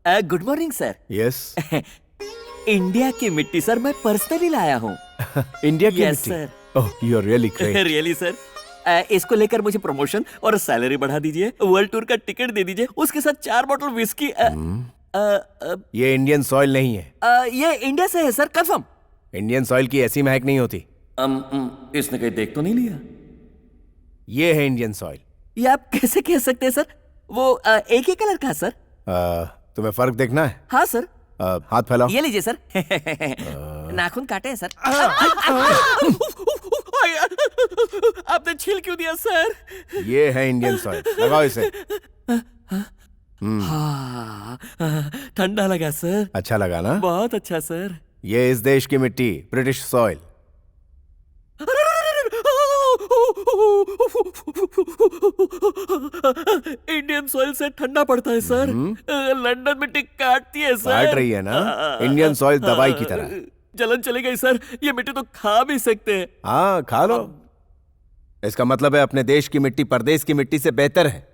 Good morning sir. Yes. India की मिट्टी sir, मैं पर्सनली लाया हूँ। इंडिया की Yes, मिट्टी। sir. Oh, you are really great. Really sir. इसको लेकर मुझे प्रमोशन और सैलरी बढ़ा दीजिए, वर्ल्ड टूर का टिकट दे दीजिए, उसके साथ 4 बॉटल विस्की। ये इंडियन सॉइल नहीं है। ये इंडिया से है सर, कंफर्म। इंडियन सॉइल की ऐसी महक नहीं होती। इसने कहीं देख तो नहीं लिया? ये है इंडियन सॉइल। ये आप कैसे कह सकते हैं सर? वो एक ही कलर का है सर। तुम्हें फर्क देखना है? हाँ सर। हाथ फैलाओ। ये लीजिए सर। नाखून काटे हैं सर। आपने छील क्यों दिया सर? ये है इंडियन सॉइल, लगाओ इसे। हाँ, ठंडा लगा सर। अच्छा लगा ना? बहुत अच्छा सर। ये इस देश की मिट्टी, ब्रिटिश सॉइल। इंडियन सॉइल से ठंडा पड़ता है सर। लंदन मिट्टी काटती है सर। काट रही है ना? इंडियन सॉइल दवाई की तरह। जलन चली गई सर, ये मिट्टी तो खा भी सकते हैं। हाँ, खा लो। इसका मतलब है अपने देश की मिट्टी परदेश की मिट्टी से बेहतर है।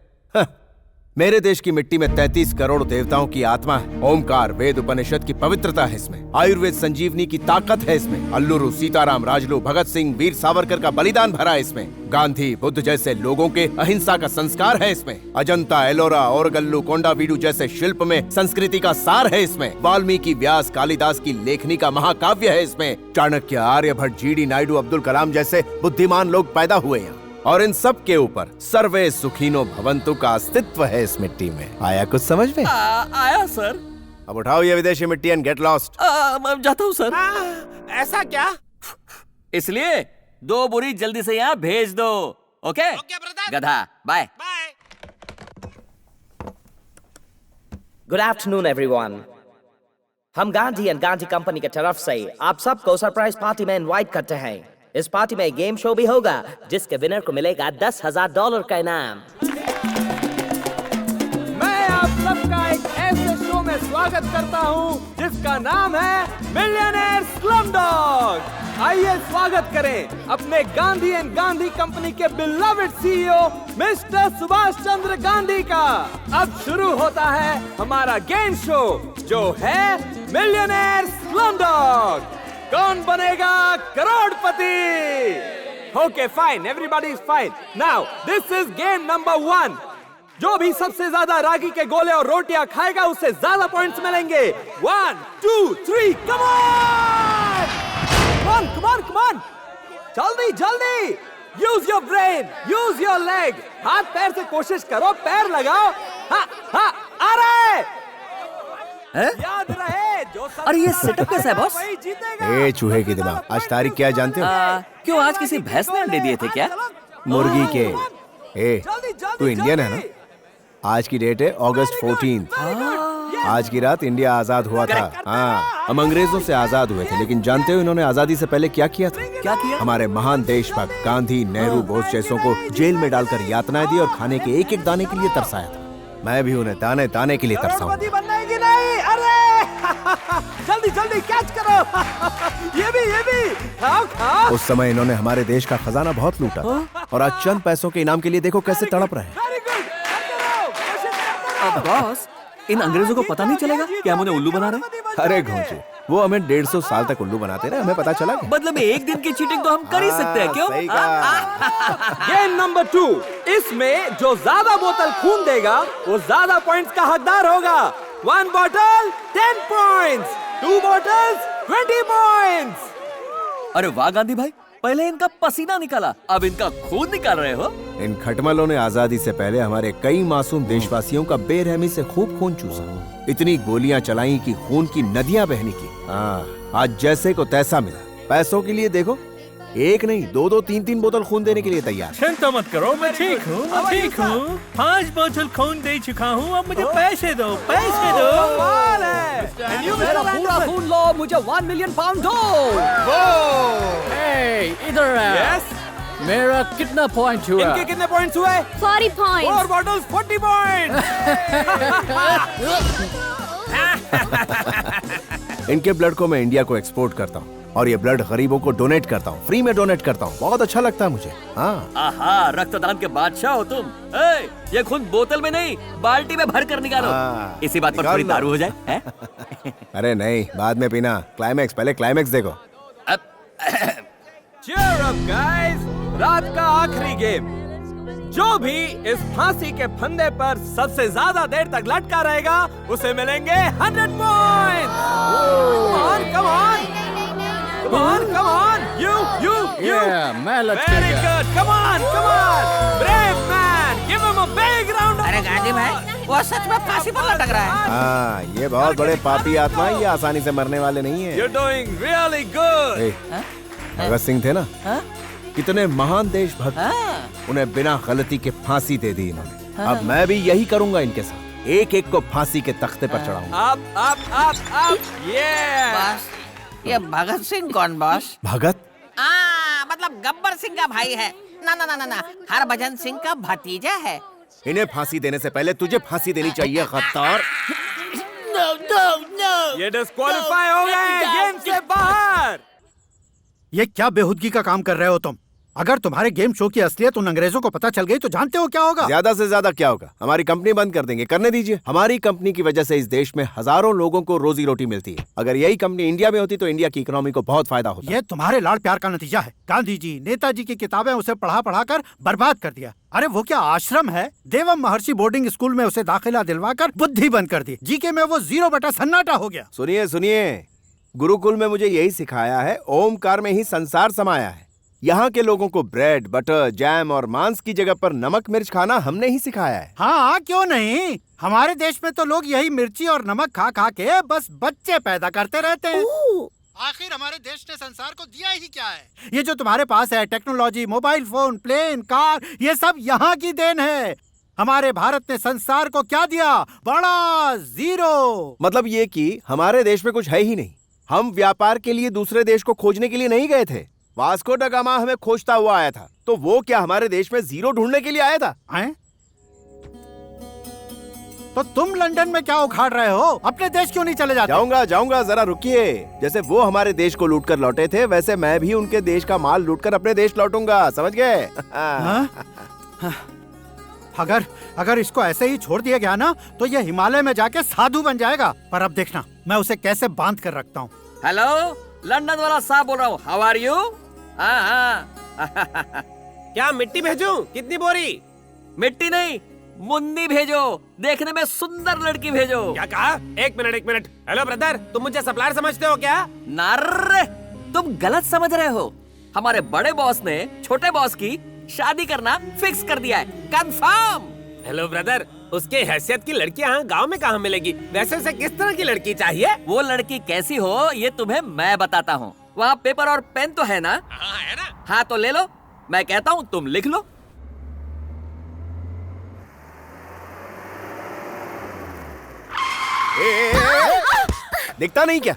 मेरे देश की मिट्टी में 33 करोड़ देवताओं की आत्मा है। ओमकार, वेद उपनिषद की पवित्रता है इसमें। आयुर्वेद संजीवनी की ताकत है इसमें। अल्लूरू सीताराम, राजलू, भगत सिंह, वीर सावरकर का बलिदान भरा है इसमें। गांधी, बुद्ध जैसे लोगों के अहिंसा का संस्कार है इसमें। अजंता, एलोरा, ओरगल्लू, कोंडावीडू जैसे शिल्प में संस्कृति का सार है इसमें। वाल्मीकि, व्यास, कालिदास की लेखनी का महाकाव्य है इसमें। चाणक्य, आर्यभट्ट, जीडी नायडू, अब्दुल कलाम जैसे बुद्धिमान लोग पैदा हुए हैं। और इन सब के ऊपर सर्वे सुखीनो भवंतु का अस्तित्व है इस मिट्टी में। आया कुछ समझ में? आया सर। अब उठाओ ये विदेशी मिट्टी एंड गेट लॉस्ट। मैं जाता हूँ सर। ऐसा क्या? इसलिए 2 बोरी जल्दी से यहाँ भेज दो। ओके गधा, बाय। Good afternoon everyone. हम गांधी एंड गांधी कंपनी की तरफ से आप सबको सरप्राइज पार्टी में इनवाइट करते हैं। इस पार्टी में गेम शो भी होगा जिसके विनर को मिलेगा $10,000 का इनाम। मैं आप सबका एक ऐसे शो में स्वागत करता हूं जिसका नाम है मिलियनेयर स्लमडॉग। आइए स्वागत करें अपने गांधी एंड गांधी कंपनी के beloved CEO mister Subhash Chandra Gandhi का। अब शुरू होता है हमारा गेम शो जो है millionaire slumdog. Kaun Banega Crorepati? Okay fine, everybody is fine. Now this is game number 1। जो भी सबसे ज्यादा रागी के गोले और रोटियां खाएगा उससे ज्यादा पॉइंट्स मिलेंगे। 1 2 3 come on, come on, come on, जल्दी जल्दी। Use your brain, use your leg. हाथ पैर से कोशिश करो, पैर लगाओ। हाँ हाँ, आ रहा है। याद रहे जो अरे ये सेटअप कैसा है बॉस? वही जीतेगा। ए चूहे की दिमाग, आज तारीख क्या है जानते हो? क्यों आज किसी भैंस ने अंडे दिए थे क्या? मुर्गी के। ए, जल्दी, जल्दी, तू इंडियन है ना? जल्दी। आज की डेट है अगस्त 14। आज की रात इंडिया आजाद हुआ था। हाँ, हम अंग्रेजों से आजाद हुए थे, लेकिन जानते हो इन्होंने आजादी से पहले क्या किया था? क्या किया? हमारे महान देशभक्त गांधी, नेहरू, बोस जैसों को जेल में डालकर यातनाएं दी और खाने के एक एक दाने के लिए तरसाया था। मैं भी उन्हें दाने दाने के लिए तरसाऊं। करोड़पति बनने की नहीं। अरे जल्दी जल्दी कैच करो। ये भी खाओ खाओ। उस समय इन्होंने हमारे देश का खजाना बहुत लूटा और आज चंद पैसों के इनाम के लिए देखो कैसे तड़प रहे हैं। Very good. अब बॉस, इन अंग्रेजों को पता नहीं चलेगा कि हम उन्हें उल्लू बना रहे हैं? अरे घोंचे, वो हमें 150 साल तक उल्लू बनाते रहे, हमें पता चला क्या? मतलब में एक दिन की चीटिंग तो हम कर ही सकते हैं, क्यों? सही कहा। Game number 2। इसमें जो ज्यादा बोतल खून देगा वो ज्यादा पॉइंट्स का हकदार होगा। 1 बॉटल 10 पॉइंट्स, 2 बॉटल्स 20 पॉइंट्स। अरे वाह गांधी भाई, पहले इनका पसीना निकाला, अब इनका खून निकाल रहे हो। इन खटमलों ने आजादी से पहले हमारे कई मासूम देशवासियों का बेरहमी से खूब खून चूसा। इतनी गोलियां चलाई कि खून की नदियां बहने की। हाँ, आज जैसे को तैसा मिला। पैसों के लिए देखो, एक नहीं 2-2 3-3 बोतल खून देने के लिए तैयार। चिंता मत करो, मैं ठीक हूँ, मैं ठीक हूँ। 5 बोतल खून दे चुका हूँ, अब मुझे पैसे दो, पैसे दो। कमाल है। मेरा पूरा खून लो, मुझे 1 मिलियन पाउंड दो। इधर यस, मेरा कितना पॉइंट हुआ? इनके कितने पॉइंट्स हुए? 40 points. 4 bottles 40 points. इनके ब्लड को मैं इंडिया को एक्सपोर्ट करता हूँ और ये ब्लड गरीबों को डोनेट करता हूँ, फ्री में डोनेट करता हूँ। बहुत अच्छा लगता है मुझे। हाँ, आहा, रक्तदान के बादशाह हो तुम। ये खून बोतल में नहीं, बाल्टी में भर कर निकालो। हाँ, इसी बात पर निकाल थोड़ी लो। दारू हो जाए, हैं? अरे नहीं, बाद में पीना। क्लाइमैक्स, पहले क्लाइमैक्स देखो। Cheer up guys! रात का आखिरी गेम। जो भी इस फांसी के फंदे पर सबसे ज्यादा देर तक लटका रहेगा उसे मिलेंगे 100 points. Come on! Come on! You! Yeah, मैं लटक Very गया। good! Come on! Brave man! Give him a big round of अरे गांधी भाई, वो सच में फांसी पर लटक रहा है। हाँ, ये बहुत बड़े पापी आत्मा है, ये आसानी से मरने वाले नहीं है। You're doing really good! ए, भगत सिंह थे ना, कितने महान देशभक्त, उन्हें बिना गलती के फांसी दे दी इन्होंने। अब मैं भी यही करूंगा इनके साथ, एक एक को फांसी के तख्ते पर चढ़ाऊंगा। Up! Yeah! बॉस, ये भगत सिंह कौन बॉस? भगत? मतलब गब्बर सिंह का भाई है। ना, हरभजन सिंह का भतीजा है। इन्हें फांसी देने से पहले तुझे फांसी देनी चाहिए, गद्दार। ये डिस्क्वालीफाई हो गए गेम से बाहर। ये क्या बेहुदगी का काम कर रहे हो तुम? अगर तुम्हारे गेम शो की असलियत उन अंग्रेजों को पता चल गई तो जानते हो क्या होगा? ज्यादा से ज्यादा क्या होगा? हमारी कंपनी बंद कर देंगे। करने दीजिए। हमारी कंपनी की वजह से इस देश में हजारों लोगों को रोजी रोटी मिलती है। अगर यही कंपनी इंडिया में होती तो इंडिया की इकोनॉमी को बहुत फायदा होता। ये तुम्हारे लाड़ प्यार का नतीजा है। गांधी जी, नेताजी की किताबें उसे पढ़ा कर बर्बाद कर दिया। अरे वो क्या आश्रम है? देवम महर्षि बोर्डिंग स्कूल में उसे दाखिला दिलवाकर बुद्धि बंद कर दी। जीके में वो 0 बटा सन्नाटा हो गया। सुनिए, गुरुकुल में मुझे यही सिखाया है, ओमकार में ही संसार समाया है। यहाँ के लोगों को ब्रेड, बटर, जैम और मांस की जगह पर नमक मिर्च खाना हमने ही सिखाया है। हाँ, क्यों नहीं? हमारे देश में तो लोग यही मिर्ची और नमक खा खा के बस बच्चे पैदा करते रहते हैं। आखिर हमारे देश ने संसार को दिया ही क्या है? ये जो तुम्हारे पास है, technology, mobile phone, plane, car, ये सब यहाँ की देन है। हमारे भारत ने संसार को क्या दिया? बड़ा 0। मतलब ये कि हमारे देश में कुछ है ही नहीं। हम व्यापार के लिए दूसरे देश को खोजने के लिए नहीं गए थे। वास्को ड गामा हमें खोजता हुआ आया था, तो वो क्या हमारे देश में 0 ढूंढने के लिए आया था? हैं? तो तुम लंदन में क्या उखाड़ रहे हो? अपने देश क्यों नहीं चले जाते? जाऊंगा, जरा रुकिए। जैसे वो हमारे देश को लूट कर लौटे थे, वैसे मैं भी उनके देश का माल लूट कर अपने देश लौटूंगा। समझ गए? अगर इसको ऐसे ही छोड़ दिया गया ना, तो ये हिमालय में जाके साधु बन जाएगा। पर अब देखना, मैं उसे कैसे बांध कर रखता हूँ। हेलो, लंदन वाला साहब बोल रहा हूँ। How are you? हाँ। क्या मिट्टी भेजूं? कितनी बोरी? मिट्टी नहीं, मुन्नी भेजो। देखने में सुंदर लड़की भेजो। क्या कहा? एक मिनट। हेलो ब्रदर, तुम मुझे सप्लायर समझते हो क्या? नार्रे, तुम गलत समझ रहे हो। हमारे बड़े बॉस ने छोटे बॉस की शादी करना फिक्स कर दिया है, कंफर्म। हेलो ब्रदर, उसके हैसियत की लड़कियां गांव में कहाँ मिलेगी? वैसे उसे किस तरह की लड़की चाहिए? वो लड़की कैसी हो ये तुम्हें मैं बताता हूँ। वहाँ पेपर और पेन तो है ना? हाँ, है ना? हाँ तो ले लो, मैं कहता हूँ तुम लिख लो। दिखता नहीं क्या?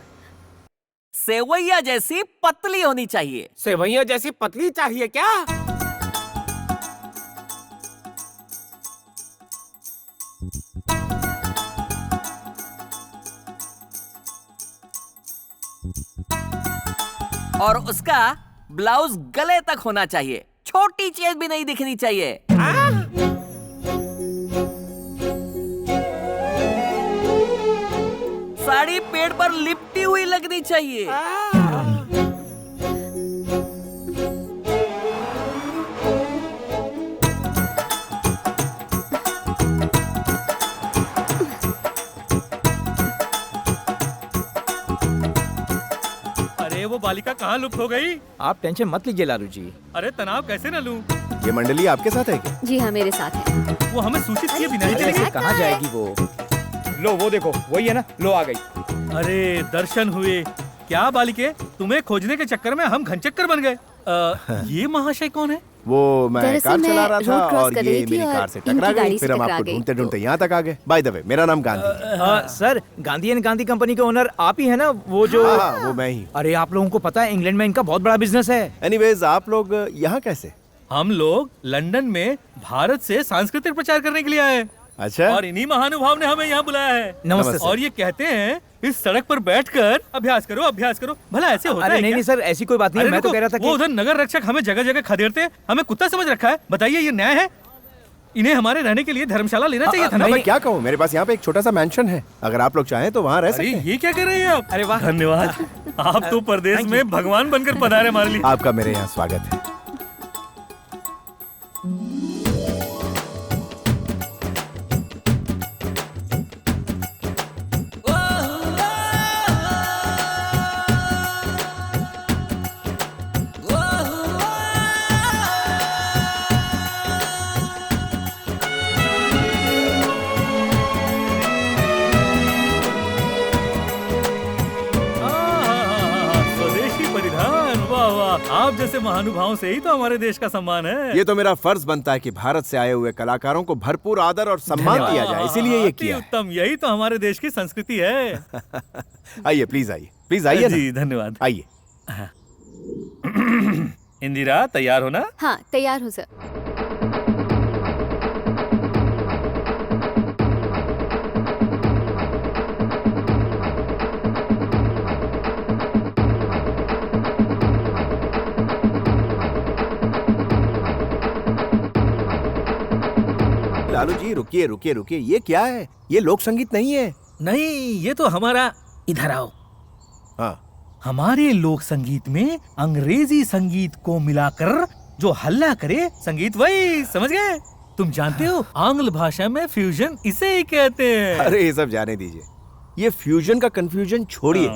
सेवैया जैसी पतली होनी चाहिए। सेवैया जैसी पतली चाहिए क्या? और उसका ब्लाउज गले तक होना चाहिए, छोटी चीज भी नहीं दिखनी चाहिए। साड़ी पेड़ पर लिपटी हुई लगनी चाहिए। अरे वो बालिका कहाँ लुप्त हो गई? आप टेंशन मत लीजिए लालू जी। अरे तनाव कैसे न लूं? ये मंडली आपके साथ है क्या? जी हाँ, मेरे साथ है। वो हमें सूचित किए बिना ही चली अरे गई। कहाँ जाएगी वो? लो वो देखो, वही है ना, लो आ गई। अरे दर्शन हुए। क्या बालिके, तुम्हें खोजने के चक्कर में हम घनचक्कर बन गए। ये महाशय कौन है? वो मैं दरअसल कार मैं चला रहा था रोड क्रॉस और कर ये रही थी मेरी और कार से इनकी टकरा गई। गाड़ी से फिर हम टकरा आपको गई। ढूंढते ढूंढते यहाँ तक आ गए। बाय द वे, मेरा नाम Gandhi. Sir, Gandhi and Gandhi company के ओनर आप ही है ना? वो जो हाँ, वो मैं ही। अरे आप लोगों को पता है इंग्लैंड में इनका बहुत बड़ा बिजनेस है। एनीवेज, आप लोग यहाँ कैसे? हम लोग लंदन में भारत से सांस्कृतिक प्रचार करने के लिए आए। अच्छा, और इन्हीं महानुभाव ने हमें यहाँ बुलाया है। नमस्ते सर। और ये कहते हैं इस सड़क पर बैठकर अभ्यास करो। भला ऐसे होता है अरे नहीं क्या? नहीं सर, ऐसी कोई बात नहीं है। अरे मैं तो रुको, कह रहा था वो कि उधर नगर रक्षक हमें जगह जगह खदेड़ते हैं, हमें कुत्ता समझ रखा है। बताइए ये न्याय है? इन्हें हमारे रहने के लिए धर्मशाला लेना चाहिए था ना। मैं क्या कहूँ, मेरे पास यहाँ पे एक छोटा सा मैंशन है, अगर आप लोग चाहें तो वहाँ रह अरे सकते हैं। ये क्या कर रहे हैं आप? अरे वाह। धन्यवाद, आप तो परदेश में भगवान बनकर पधारे हमारे लिए। आपका मेरे यहाँ स्वागत है। स्वदेशी परिधान, वाह वाह। आप जैसे महानुभावों से ही तो हमारे देश का सम्मान है। ये तो मेरा फर्ज बनता है कि भारत से आए हुए कलाकारों को भरपूर आदर और सम्मान दिया जाए, इसीलिए ये अति किया है। उत्तम, यही तो हमारे देश की संस्कृति है। आइए प्लीज आइए ना। जी धन्यवाद। आइए। इंदिरा तैयार हो ना? हाँ तैयार हूँ सर। लालू जी रुकिए, ये क्या है? ये लोक संगीत नहीं है। नहीं, ये तो हमारा, इधर आओ। हाँ। हमारे लोक संगीत में अंग्रेजी संगीत को मिलाकर जो हल्ला करे संगीत, वही समझ गए? तुम जानते हो आंग्ल भाषा में फ्यूजन इसे ही कहते हैं। अरे ये सब जाने दीजिए, ये फ्यूजन का कंफ्यूजन छोड़िए।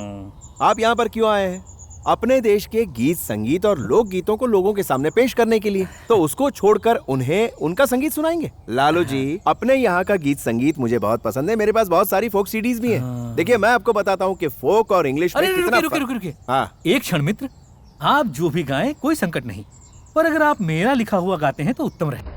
आप यहाँ पर क्यों आए हैं? अपने देश के गीत संगीत और लोक गीतों को लोगों के सामने पेश करने के लिए, तो उसको छोड़कर उन्हें उनका संगीत सुनाएंगे? लालू जी, अपने यहाँ का गीत संगीत मुझे बहुत पसंद है, मेरे पास बहुत सारी फोक सीडीज भी हैं। देखिए मैं आपको बताता हूँ कि फोक और इंग्लिश में कितना रुकिए। हाँ। एक क्षण मित्र, आप जो भी गाएं कोई संकट नहीं, पर अगर आप मेरा लिखा हुआ गाते हैं तो उत्तम रहे।